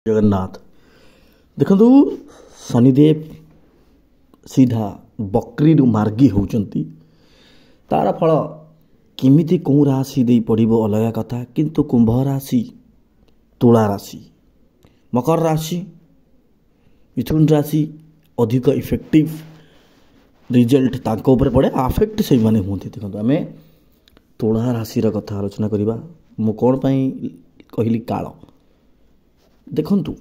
जगन्नाथ देखु शनिदेव सीधा बकरी मार्गी होती तार फल किमिति कौ राशि दे पड़ो अलग कथा किंतु कुंभ राशि तुला राशि मकर राशि मिथुन राशि अधिक इफेक्टिव रिजल्ट तांको ऊपर पड़े आफेक्ट से माने होती। देखो आम तुला राशि कथा आलोचना करवा मु कौन कहली काल देखंतु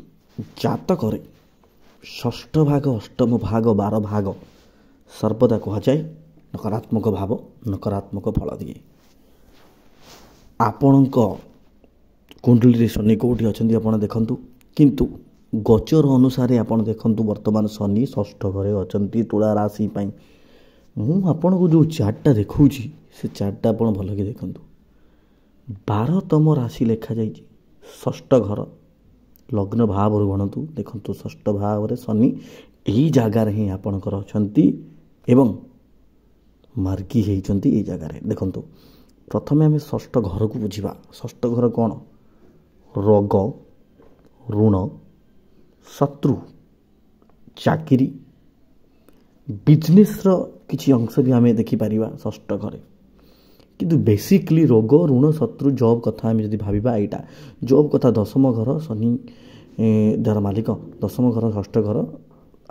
जातक षष्ठ भाग अष्टम भाग 12 भाग सर्वदा कह जाए नकारात्मक भाव नकारात्मक फल दिए। आपण कुंडली शनि कौटी अच्छा आप देखु किंतु गोचर अनुसार आप देखु वर्तमान शनि षष्ठ घरे अच्छा तुला राशि मुझे जो चार्टा देखा से चार्टा आप भल कि देखु 12तम राशि लिखा जा षष्ठ घर लग्न भाव गणतु देखु षष्ठ भाव शनि यही जगार ही आपणकर अच्छा एवं मार्गी होती यही जगार देखु प्रथम आम षष्ठ घर को बुझा षष्ठ घर कौन रोग ऋण शत्रु चाकरी बिजनेस किसी अंश भी आम देखिपर षष्ठ घर किंतु बेसिकली रोग ऋण शत्रु जॉब कथा आम जब भावा यहाँ जॉब कथा दशम घर शनि द्वारा मालिक दशम घर षष्ठ घर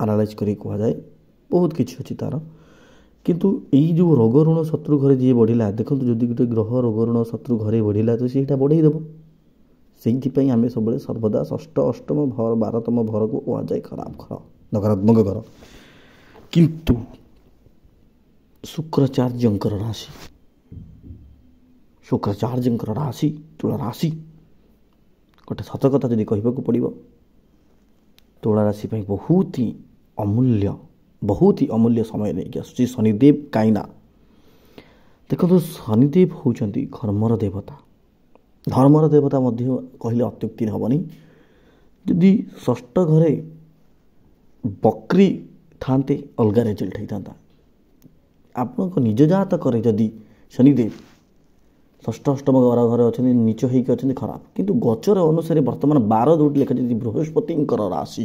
आनालाइज कर कहुए बहुत किसी अच्छी तार किंतु यही जो रोग ऋण शत्रु घरे जी बढ़ला देखो जदि गोटे ग्रह रोग ऋण शत्रु घरे बढ़ला तो सीटा बढ़ईदेव से आम सब सर्वदा षष्ठ अष्टम भर 12तम भर को कहुए खराब घर नकारात्मक घर किंतु शुक्राचार्यंकर राशि शुक्राचार्यंकर राशि तुला राशि गोटे सत कथा जदि कहवाक पड़ो तुला राशि बहुत ही अमूल्य समय नहीं आसुची शनिदेव कहीं देखो शनिदेव होती धर्मर देवता कहले अत्युक्ति हेनी जदि षष्ठ घरे बकरी थांते अलग रिजल्ट होता आपण निज जातक जदि शनिदेव षष्ठ अष्टम घर अच्छा नीच होकर अच्छा खराब किंतु गोचर अनुसार वर्तमान 12 जो लिखा जाए बृहस्पति राशि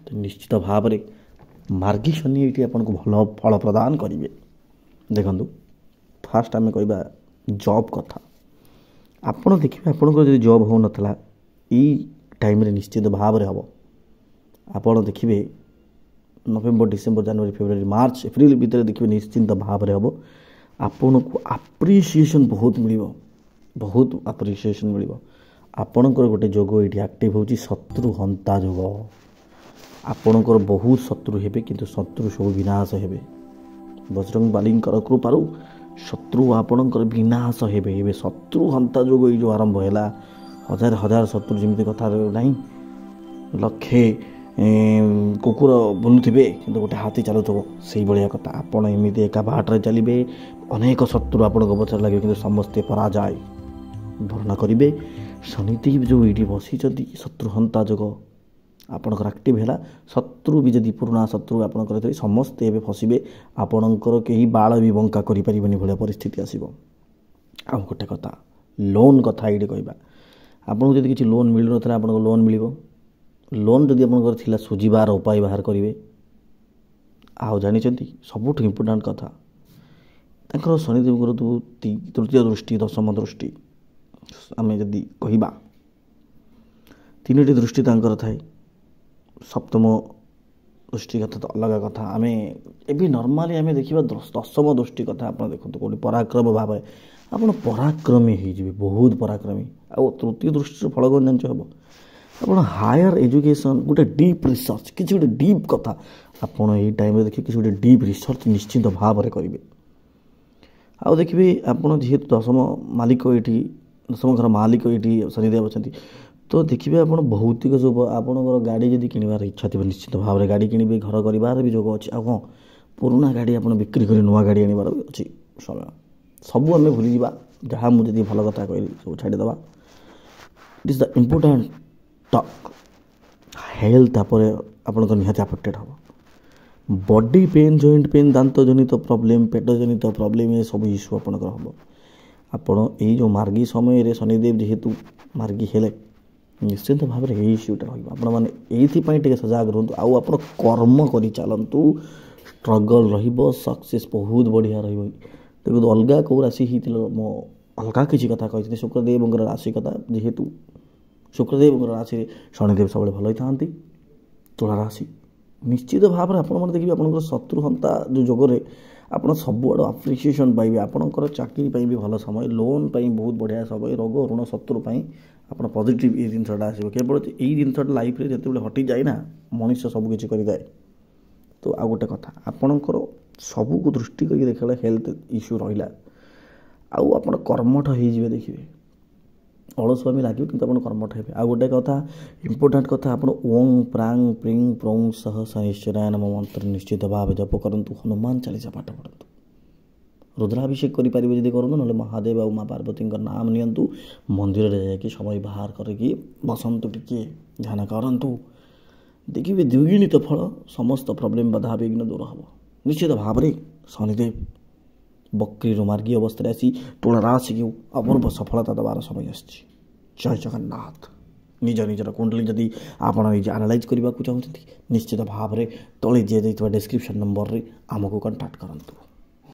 तो निश्चित भाव में मार्गी शनि ये आपन को भल फल प्रदान करेंगे। देखु फास्ट आम कह जॉब कथा आपड़ देखिए आपंकर जब जॉब हो नाला टाइम निश्चित भाव में हम आपड़ देखिए नवेम्बर डिसेम्बर जनवरी फेब्रुआरी मार्च एप्रिल भितर देखिए निश्चिंत भाव में हम आपन को आप्रिसीएसन बहुत आप्रिसीएसन मिल आपणकर गोटे जोग ये आक्टिव हो शत्रु हंता जोग आपणकर बहुत शत्रु हेबे किंतु शत्रु सब विनाश हेबे बजरंग बालींकर कृपारू शत्रु आपणकर विनाश हेबे शत्रु हंता जोग ये जो आरंभ है हजार हजार शत्रु जमी कथा नहीं लक्षे कुकुर बुलुवे कि गोटे हाथी चलुव से भाया कथा आपड़ एमती एका बाटे चलिए अनेक शत्रु आपण पचर लगे कि समस्ते पराजय भरणा करेंगे शनिदेव जो ये बसी शत्रुहंता जोग आपणकर आक्टिव है शत्रु भी जदि पुराणा शत्रु आपंकर समस्ते एवं फसबे आपणकर कहीं बाल भी बंका करें भाया परिस्थिति आसो आ गोटे कथा लोन कथा ये कहवा आपको जब किसी लोन मिल ना आप लोन मिल लोन जदि आपंकर सुझार उपाय बाहर करेंगे आउ जानते सबुठ इम्पोर्टाट कथा तांकर शनिदेव तृतीय दृष्टि दशम दृष्टि आम जदि कहवा 3टी दृष्टि तांकर थाए सप्तम दृष्टि कथा तो अलग कथा आम ए नर्माली आम देखा दशम दृष्टि कथा आप देखते कौट पराक्रम भाव आप पराक्रमी हो बहुत पराक्रमी आ तृतीय दृष्टि फल कौन जान हम आप हायर एजुकेशन गोटे डीप रिसर्च किसी गोटे डीप कथा आपड़ ये टाइम देखिए किसी गोटे डीप रिसर्च निश्चित भाव में करेंगे आउ देखिए आपड़ जेहेतु दशम मालिक ये दशम घर मालिक ये शनिदेव अच्छा तो देखिए आप भौतिक जो आपंकर गाड़ी जब किणवार इच्छा थी निश्चित भाव में गाड़ी किणवे घर कर भी जोग अच्छी आ पुराना गाड़ी आप बिक्री कर नुआ गाड़ी आनबार भी अच्छी समय सबू आम भूली जा जहाँ मुझे भल कथा कहली सब छाड़ीदे इट इज द इम्पोर्टाट टक हेल्थ आपंकर निहाती अफेक्टेड हम बॉडी पेन जॉइंट पेन दांत जनित प्रॉब्लम पेट जनित प्रॉब्लम ये सब इश्यू आपंकर हम आपण जो मार्गी समय शनिदेव जेहेतु मार्गी हेले ନିଶ୍ଚିନ୍ତ ଭାବରେ ଏଇ ଇସ୍ୟୁଟା ରହିବ। ଆପଣମାନେ ଏଇଥିପାଇଁ ଟିକେ ସଜାଗ ରୁହନ୍ତୁ। ଆଉ ଆପଣ କର୍ମ କରି ଚାଲନ୍ତୁ, ଷ୍ଟ୍ରଗଲ୍ ରହିବ, ସକ୍ସେସ୍ ବହୁତ ବଢ଼ିଆ ରହିବ। ଦେଖନ୍ତୁ ଅଲଗା କେଉଁ ରାଶି ହେଇଥିଲେ ମୋ ଅଲଗା କିଛି କଥା କହିଥିଲି, ଶୁକ୍ରଦେବଙ୍କର ରାଶି କଥା, ଯେହେତୁ ଶୁକ୍ରଦେବଙ୍କର ରାଶିରେ ଶନିଦେବ ସବୁବେଳେ ଭଲ ହେଇଥାନ୍ତି। ତୁଳା ରାଶି ନିଶ୍ଚିତ ଭାବରେ ଆପଣମାନେ ଦେଖିବେ ଆପଣଙ୍କର ଶତ୍ରୁହନ୍ତା ଯେଉଁ ଯୋଗରେ ଆପଣ ସବୁଆଡ଼ୁ ଆପ୍ରିସିଏସନ୍ ପାଇବେ। ଆପଣଙ୍କର ଚାକିରି ପାଇଁ ବି ଭଲ ସମୟ, ଲୋନ୍ ପାଇଁ ବହୁତ ବଢ଼ିଆ ସମୟ, ରୋଗ ଋଣ ଶତ୍ରୁ ପାଇଁ ଆପଣ ପଜିଟିଭ୍ ଏଇ ଜିନିଷଟା ଆସିବ। କେବଳ ଏଇ ଜିନିଷଟା ଲାଇଫ୍ରେ ଯେତେବେଳେ ହଟିଯାଏ ନା, ମଣିଷ ସବୁ କିଛି କରିଥାଏ। ତ ଆଉ ଗୋଟେ କଥା, ଆପଣଙ୍କର ସବୁକୁ ଦୃଷ୍ଟି କରିକି ଦେଖିଲେ ହେଲ୍ଥ ଇସ୍ୟୁ ରହିଲା, ଆଉ ଆପଣ କର୍ମଠ ହେଇଯିବେ। ଦେଖିବେ ଅଳସୁଆମୀ ଲାଗିବ କିନ୍ତୁ ଆପଣ କର୍ମଠ ହେବେ। ଆଉ ଗୋଟେ କଥା ଇମ୍ପୋର୍ଟାଣ୍ଟ କଥା, ଆପଣ ଓଂ ପ୍ରାଙ୍ଗ ପ୍ରିଙ୍ଗ ପ୍ରୌଂ ସହ ଶନିଶ୍ଚରାୟ ନମଃ ମନ୍ତ୍ର ନିଶ୍ଚିତ ଭାବେ ଜପ କରନ୍ତୁ, ହନୁମାନ ଚାଳିଶା ପାଠ ପଢ଼ନ୍ତୁ, ରୁଦ୍ରାଭିଷେକ କରିପାରିବେ ଯଦି କରନ୍ତୁ, ନହେଲେ ମହାଦେବ ଆଉ ମା ପାର୍ବତୀଙ୍କ ନାମ ନିଅନ୍ତୁ, ମନ୍ଦିରରେ ଯାଇକି ସମୟ ବାହାର କରିକି ବସନ୍ତୁ, ଟିକିଏ ଧ୍ୟାନ କରନ୍ତୁ, ଦେଖିବେ ଦ୍ୱିଗୁଣିତ ଫଳ, ସମସ୍ତ ପ୍ରୋବ୍ଲେମ୍ ବାଧାବିଘ୍ନ ଦୂର ହେବ ନିଶ୍ଚିତ ଭାବରେ। ଶନିଦେବ ବକ୍ରୀରୁ ମାର୍ଗୀ ଅବସ୍ଥାରେ ଆସି ତୁଳା ରାଶିକୁ ଅପୂର୍ବ ସଫଳତା ଦେବାର ସମୟ ଆସିଛି। ଜୟ ଜଗନ୍ନାଥ। ନିଜର କୁଣ୍ଡଳୀ ଯଦି ଆପଣ ନିଜେ ଆନାଲାଇଜ୍ କରିବାକୁ ଚାହୁଁଛନ୍ତି, ନିଶ୍ଚିତ ଭାବରେ ତଳେ ଦିଆଯାଇଥିବା ଡେସ୍କ୍ରିପସନ୍ ନମ୍ବରରେ ଆମକୁ କଣ୍ଟାକ୍ଟ କରନ୍ତୁ।